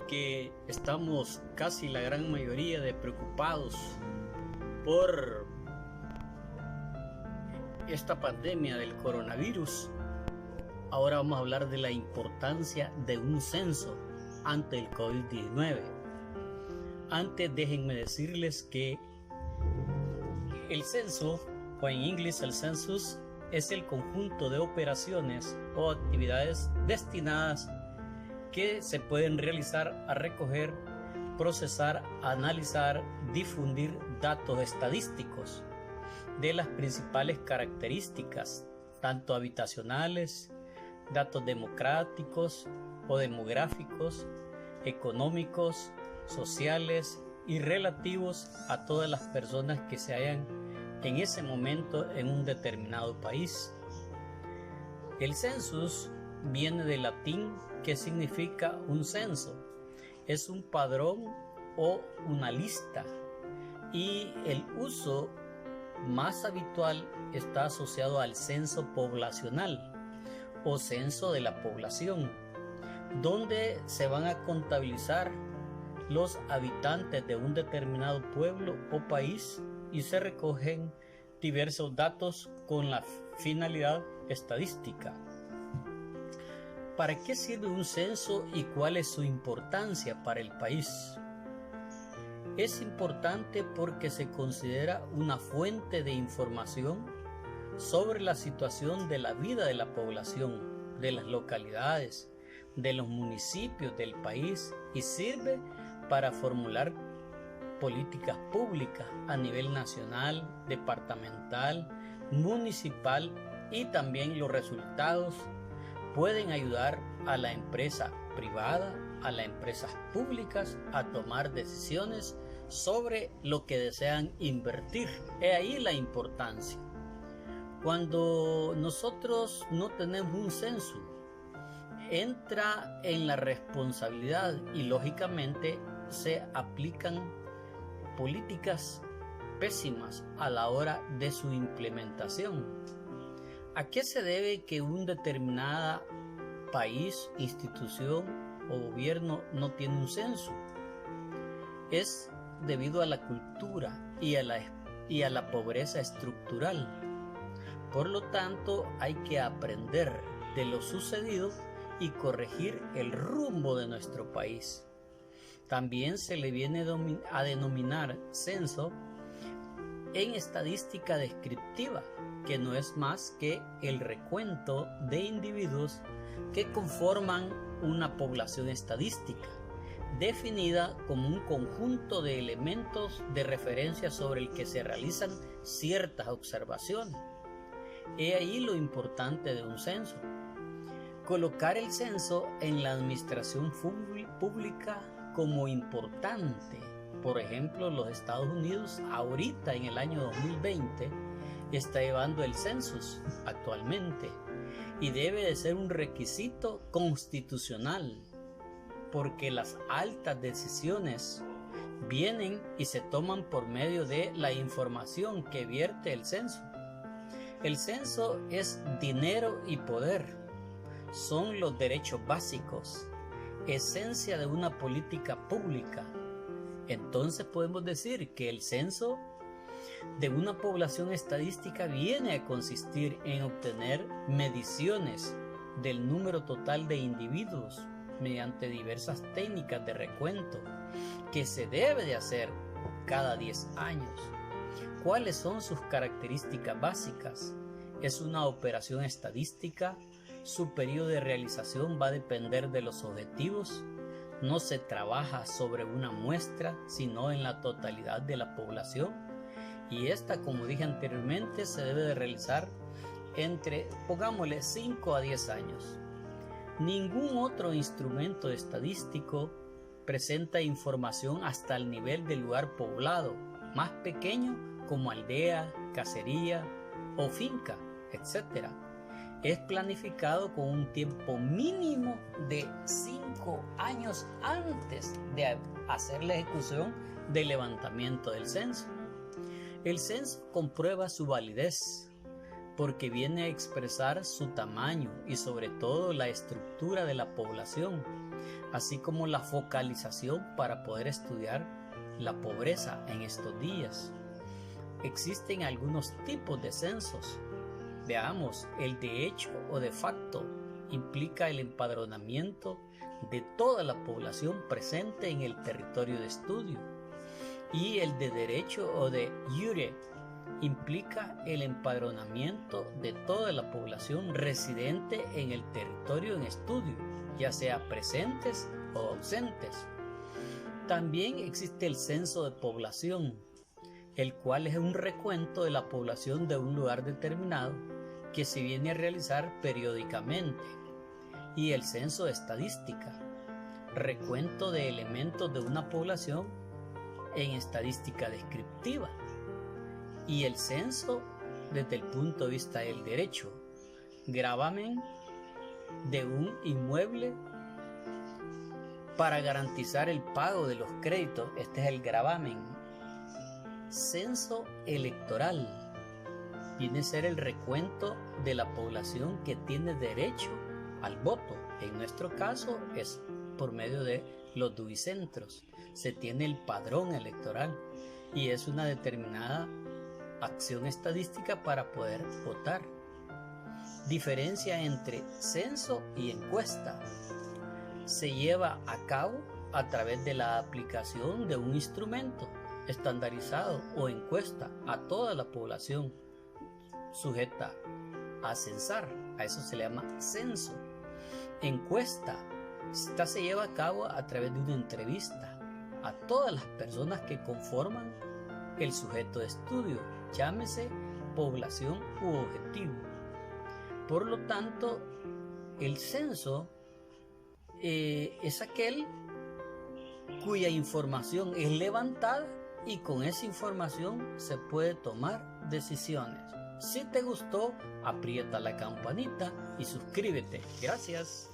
que estamos casi la gran mayoría de preocupados por esta pandemia del coronavirus, ahora vamos a hablar de la importancia de un censo ante el COVID-19. Antes déjenme decirles que el censo, o en inglés el census, es el conjunto de operaciones o actividades destinadas que se pueden realizar a recoger, procesar, analizar, difundir datos estadísticos de las principales características, tanto habitacionales, datos democráticos o demográficos, económicos, sociales y relativos a todas las personas que se hallan en ese momento en un determinado país. El census viene del latín, que significa un censo. Es un padrón o una lista, y el uso más habitual está asociado al censo poblacional o censo de la población, donde se van a contabilizar los habitantes de un determinado pueblo o país y se recogen diversos datos con la finalidad estadística. ¿Para qué sirve un censo y cuál es su importancia para el país? Es importante porque se considera una fuente de información sobre la situación de la vida de la población, de las localidades, de los municipios del país, y sirve para formular políticas públicas a nivel nacional, departamental, municipal, y también los resultados pueden ayudar a la empresa privada, a las empresas públicas a tomar decisiones sobre lo que desean invertir. He ahí la importancia. Cuando nosotros no tenemos un censo, entra en la responsabilidad y lógicamente se aplican políticas pésimas a la hora de su implementación. ¿A qué se debe que un determinado país, institución o gobierno no tiene un censo? Es debido a la cultura y a la pobreza estructural. Por lo tanto, hay que aprender de lo sucedido y corregir el rumbo de nuestro país. También se le viene a denominar censo en estadística descriptiva, que no es más que el recuento de individuos que conforman una población estadística, definida como un conjunto de elementos de referencia sobre el que se realizan ciertas observaciones. He ahí lo importante de un censo. Colocar el censo en la administración pública como importante. Por ejemplo, los Estados Unidos ahorita en el año 2020 está llevando el census actualmente, y debe de ser un requisito constitucional, porque las altas decisiones vienen y se toman por medio de la información que vierte el censo. El censo es dinero y poder, son los derechos básicos, esencia de una política pública. Entonces podemos decir que el censo de una población estadística viene a consistir en obtener mediciones del número total de individuos mediante diversas técnicas de recuento que se debe de hacer cada 10 años. ¿Cuáles son sus características básicas? Es una operación estadística. Su periodo de realización va a depender de los objetivos. No se trabaja sobre una muestra, sino en la totalidad de la población. Y esta, como dije anteriormente, se debe de realizar entre, pongámosle, 5 a 10 años. Ningún otro instrumento estadístico presenta información hasta el nivel del lugar poblado, más pequeño como aldea, casería o finca, etc. Es planificado con un tiempo mínimo de 5 años antes de hacer la ejecución del levantamiento del censo. El censo comprueba su validez porque viene a expresar su tamaño y sobre todo la estructura de la población, así como la focalización para poder estudiar la pobreza en estos días. Existen algunos tipos de censos. Veamos, el de hecho o de facto implica el empadronamiento de toda la población presente en el territorio de estudio, y el de derecho o de jure implica el empadronamiento de toda la población residente en el territorio en estudio, ya sea presentes o ausentes. También existe el censo de población, el cual es un recuento de la población de un lugar determinado que se viene a realizar periódicamente, y el censo de estadística, recuento de elementos de una población en estadística descriptiva, y el censo desde el punto de vista del derecho, gravamen de un inmueble para garantizar el pago de los créditos, este es el gravamen. Censo electoral viene a ser el recuento de la población que tiene derecho al voto. En nuestro caso es por medio de los dubicentros. Se tiene el padrón electoral y es una determinada acción estadística para poder votar. Diferencia entre censo y encuesta. Se lleva a cabo a través de la aplicación de un instrumento estandarizado o encuesta a toda la población sujeta a censar. A eso se le llama censo. Encuesta, esta se lleva a cabo a través de una entrevista a todas las personas que conforman el sujeto de estudio, llámese población u objetivo. Por lo tanto, el censo es aquel cuya información es levantada y con esa información se puede tomar decisiones. Si te gustó, aprieta la campanita y suscríbete. Gracias.